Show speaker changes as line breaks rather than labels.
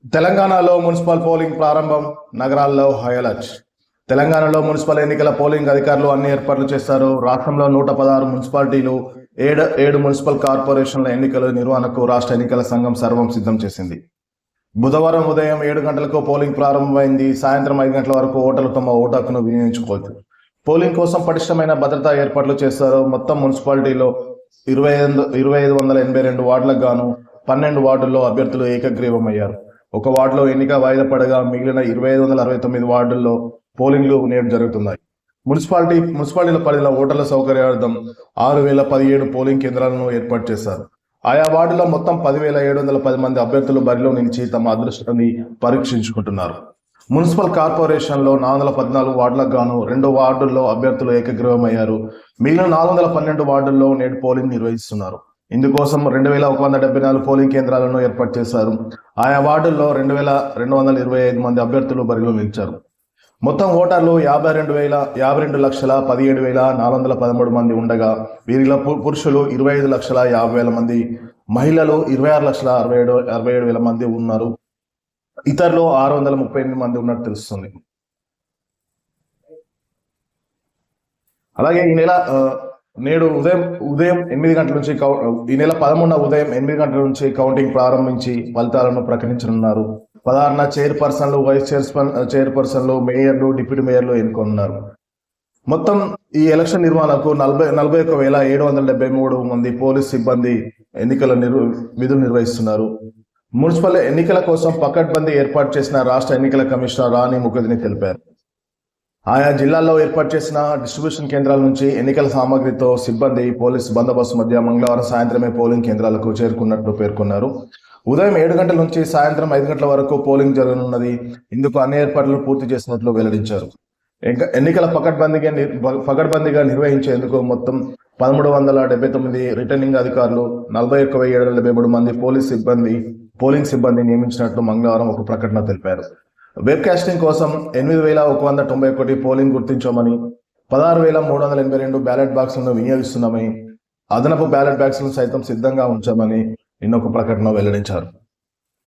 తెలంగాణలో municipal polling ప్రారంభం. నగరాల్లో హై అలర్ట్. తెలంగాణలో మున్సిపల్ ఎన్నికల పోలింగ్ అధికారులు అన్ని ఏర్పాట్లు చేశారు. రాష్ట్రంలో 116 మున్సిపాలిటీలు, ఏడు మున్సిపల్ కార్పొరేషన్ల ఎన్నికల నిర్వహణకు రాష్ట్ర ఎన్నికల సంఘం సర్వం సిద్ధం చేసింది. బుధవారం ఉదయం 7 గంటలకు పోలింగ్ ప్రారంభమైంది. సాయంత్రం 5 గంటల వరకు ఓటర్లు తమ ఓటు హక్కును వినియోగించుకోవచ్చు. పోలింగ్ కోసం పటిష్టమైన భద్రతా ఏర్పాట్లు చేశారు. మొత్తం మున్సిపాలిటీలో 2582 వార్డులకు గాను 12 వార్డుల్లో అభ్యర్థులు ఏకగ్రీవమయ్యారు. ఒక వార్డులో ఎన్నిక వాయిదా పడగా మిగిలిన 2569 వార్డుల్లో పోలింగ్లు నేడు జరుగుతున్నాయి. మున్సిపాలిటీల పరిధిలో ఓటర్ల సౌకర్యార్థం 6017 పోలింగ్ కేంద్రాలను ఏర్పాటు చేశారు. ఆయా వార్డులో మొత్తం 10,710 మంది అభ్యర్థులు బరిలో నిలిచి తమ అదృష్టాన్ని పరీక్షించుకుంటున్నారు. మున్సిపల్ కార్పొరేషన్లో 414 వార్డులకు గాను 2 వార్డుల్లో అభ్యర్థులు ఏకగ్రీవమయ్యారు. మిగిలిన 412 వార్డుల్లో నేడు పోలింగ్ నిర్వహిస్తున్నారు. ఇందుకోసం 2174 పోలింగ్ కేంద్రాలను ఏర్పాటు చేశారు. ఆయా వార్డుల్లో 2225 మంది అభ్యర్థులు బరిలో నిలిచారు. మొత్తం ఓటర్లు 52,17,413 మంది ఉండగా వీరిలో పురుషులు 25,50,000 మంది, మహిళలు 26,67,000 మంది ఉన్నారు. ఇతరులు 638 మంది ఉన్నట్టు తెలుస్తుంది. అలాగే ఈ నెల నేడు ఉదయం 8 గంటల నుంచి ఈ నెల 13న ఉదయం 8 గంటల నుంచి కౌంటింగ్ ప్రారంభించి ఫలితాలను ప్రకటించనున్నారు. 16న చైర్పర్సన్లు, వైస్ చైర్పర్సన్లు, మేయర్లు, డిప్యూటీ మేయర్లు ఎన్నుకున్నారు. మొత్తం ఈ ఎలక్షన్ నిర్వహణకు 41,773 మంది పోలీస్ సిబ్బంది ఎన్నికల విధులు నిర్వహిస్తున్నారు. మున్సిపల్ ఎన్నికల కోసం పకడ్బందీ ఏర్పాటు చేసిన రాష్ట్ర ఎన్నికల కమిషనర్ రాణి ముఖర్జీ తెలిపారు. ఆయా జిల్లాల్లో ఏర్పాటు చేసిన డిస్ట్రిబ్యూషన్ కేంద్రాల నుంచి ఎన్నికల సామాగ్రితో సిబ్బంది పోలీస్ బందోబస్తు మధ్య మంగళవారం సాయంత్రమే పోలింగ్ కేంద్రాలకు చేరుకున్నట్లు పేర్కొన్నారు. ఉదయం 7 గంటల నుంచి సాయంత్రం 5 గంటల వరకు పోలింగ్ జరగనున్నది. ఇందుకు అన్ని ఏర్పాట్లు పూర్తి చేసినట్లు వెల్లడించారు. ఎన్నికల పకడ్బందీగా నిర్వహించేందుకు మొత్తం 1379 రిటర్నింగ్ అధికారులు, 41,773 మంది పోలింగ్ సిబ్బంది నియమించినట్లు మంగళవారం ఒక ప్రకటన తెలిపారు. వెబ్కాస్టింగ్ కోసం 8,191 పోలింగ్ గుర్తించామని, 16,382 బ్యాలెట్ బాక్సులను వినియోగిస్తున్నామని, అదనపు బ్యాలెట్ బాక్సులను సైతం సిద్ధంగా ఉంచామని నిన్న ఒక ప్రకటన వెల్లడించారు.